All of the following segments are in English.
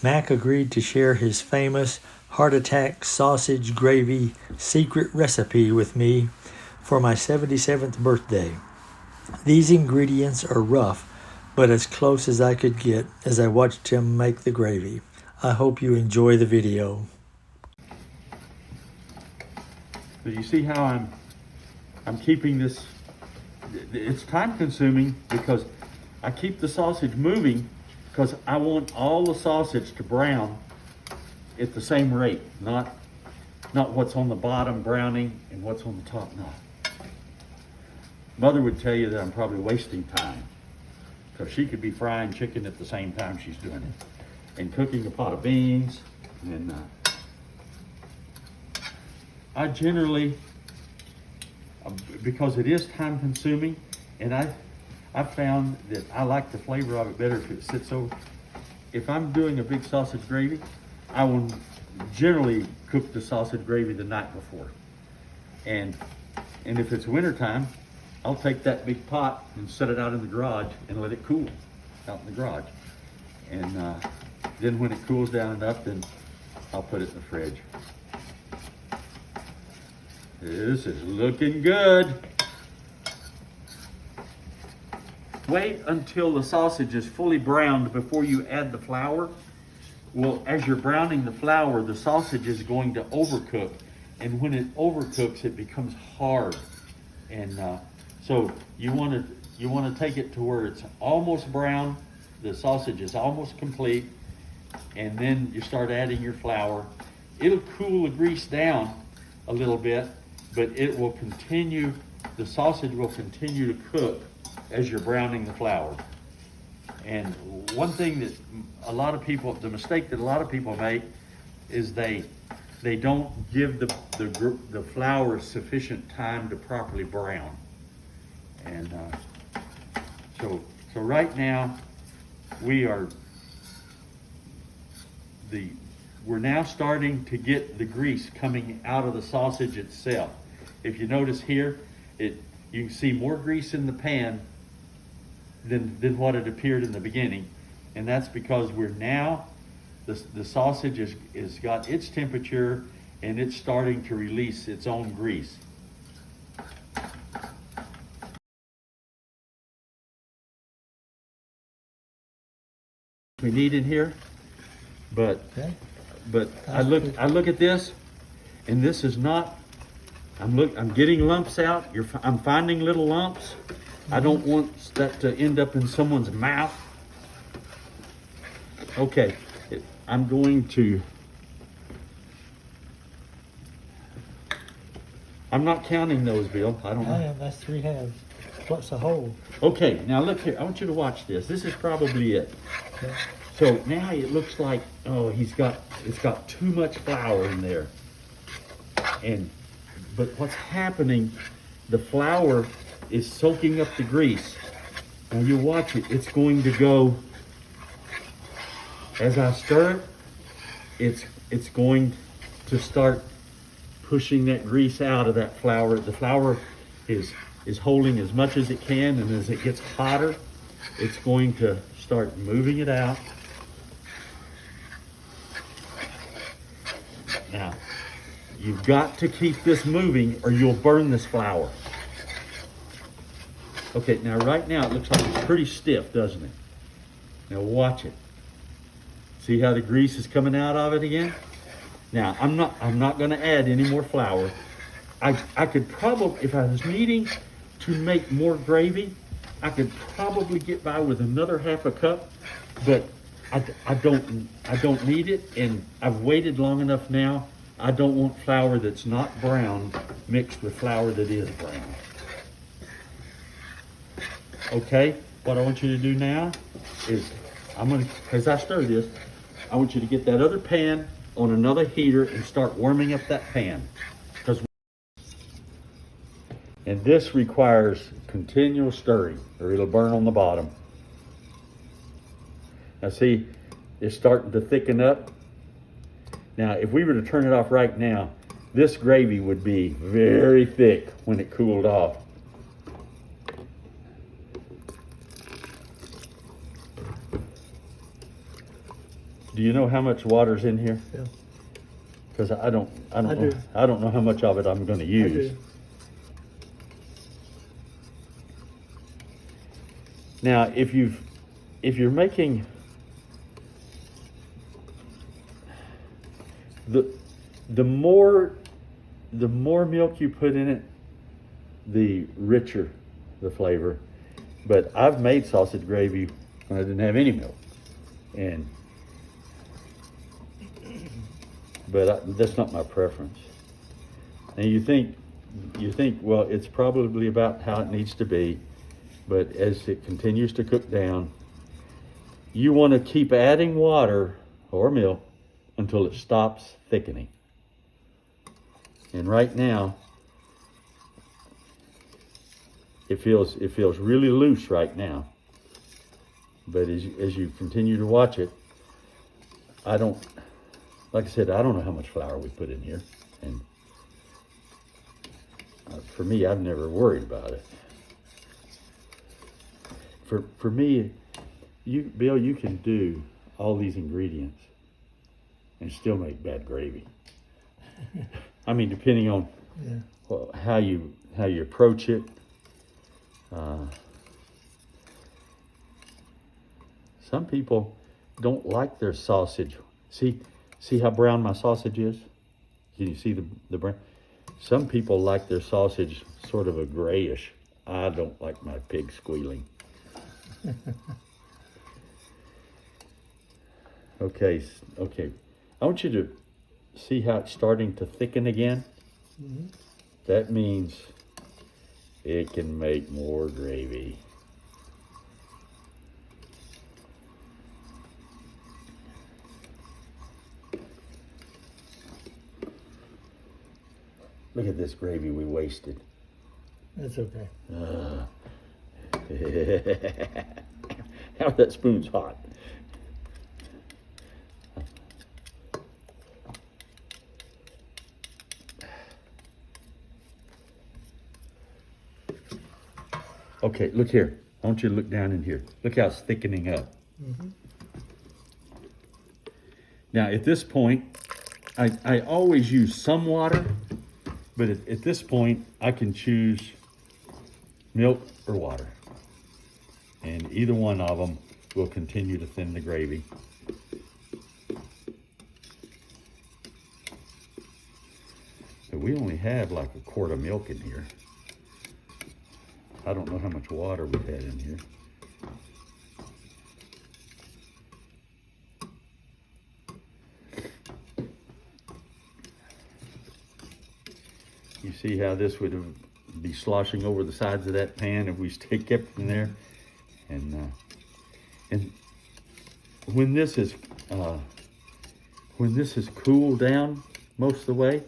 Mack agreed to share his famous heart attack sausage gravy secret recipe with me for my 77th birthday. These ingredients are rough, but as close as I could get as I watched him make the gravy. I hope you enjoy the video. So you see how I'm keeping this, it's time consuming because I keep the sausage moving because I want all the sausage to brown at the same rate, not what's on the bottom browning and what's on the top not. Mother would tell you that I'm probably wasting time because she could be frying chicken at the same time she's doing it and cooking a pot of beans. And I generally, because it is time consuming, and I've found that I like the flavor of it better if it sits over. If I'm doing a big sausage gravy, I will generally cook the sausage gravy the night before. And if it's wintertime, I'll take that big pot and set it out in the garage and let it cool out in the garage. And then when it cools down enough, then I'll put it in the fridge. This is looking good. Wait until the sausage is fully browned before you add the flour. Well, as you're browning the flour, the sausage is going to overcook. And when it overcooks, it becomes hard. And so you want to take it to where it's almost brown, the sausage is almost complete, and then you start adding your flour. It'll cool the grease down a little bit, but it will continue, the sausage will continue to cook as you're browning the flour. And one thing that a lot of people, the mistake that a lot of people make is they don't give the flour sufficient time to properly brown. And so right now we're now starting to get the grease coming out of the sausage itself. If you notice here, you can see more grease in the pan than what it appeared in the beginning. And that's because we're now, the sausage is got its temperature and it's starting to release its own grease. We need in here, but I look at this, and this is not. I'm getting lumps out. I'm finding little lumps. I don't want that to end up in someone's mouth. Okay, I'm going to. I'm not counting those, Bill. I don't know. Yeah, that's 3 halves. What's the whole? Okay, now look here. I want you to watch this. This is probably it. Okay. So now it looks like, oh, it's got too much flour in there. But what's happening, the flour is soaking up the grease. Now you watch it, it's going to go, as I stir it, it's going to start pushing that grease out of that flour. The flour is holding as much as it can, and as it gets hotter, it's going to start moving it out. Now, you've got to keep this moving or you'll burn this flour. Okay, now right now it looks like it's pretty stiff, doesn't it? Now watch it. See how the grease is coming out of it again? Now, I'm not going to add any more flour. I could probably, if I was needing to make more gravy, I could probably get by with another half a cup, but I don't need it, and I've waited long enough now. I don't want flour that's not brown mixed with flour that is brown. Okay, what I want you to do now is, as I stir this, I want you to get that other pan on another heater and start warming up that pan. And this requires continual stirring or it'll burn on the bottom. Now see, it's starting to thicken up. Now, if we were to turn it off right now, this gravy would be very thick when it cooled off. Do you know how much water's in here? Yeah. Because I don't I know. do. I don't know how much of it I'm going to use. do. Now, if you're making the more milk you put in it, the richer the flavor. But I've made sausage gravy when I didn't have any milk, but that's not my preference. And you think, well, it's probably about how it needs to be, but as it continues to cook down, you want to keep adding water or milk until it stops thickening. And right now, it feels really loose right now. But as you continue to watch it, like I said, I don't know how much flour we put in here, and for me, I've never worried about it. For me, Bill, you can do all these ingredients and still make bad gravy. I mean, depending on how you approach it. Some people don't like their sausage. See how brown my sausage is? Can you see the brown? Some people like their sausage sort of a grayish. I don't like my pig squealing. Okay. I want you to see how it's starting to thicken again. Mm-hmm. That means it can make more gravy. Look at this gravy we wasted. That's okay. How that spoon's hot. Okay, look here. I want you to look down in here. Look how it's thickening up. Mm-hmm. Now, at this point, I always use some water, but at this point, I can choose milk or water. And either one of them will continue to thin the gravy. But we only have like a quart of milk in here. I don't know how much water we've had in here. You see how this would be sloshing over the sides of that pan if we kept it in there, and when this is cooled down most of the way,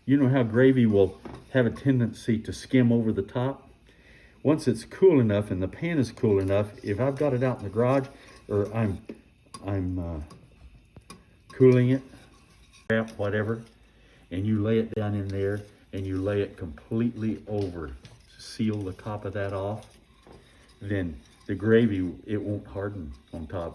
you know how gravy will have a tendency to skim over the top. Once it's cool enough and the pan is cool enough, if I've got it out in the garage or I'm cooling it, whatever, and you lay it down in there and you lay it completely over, seal the top of that off, then the gravy, it won't harden on top.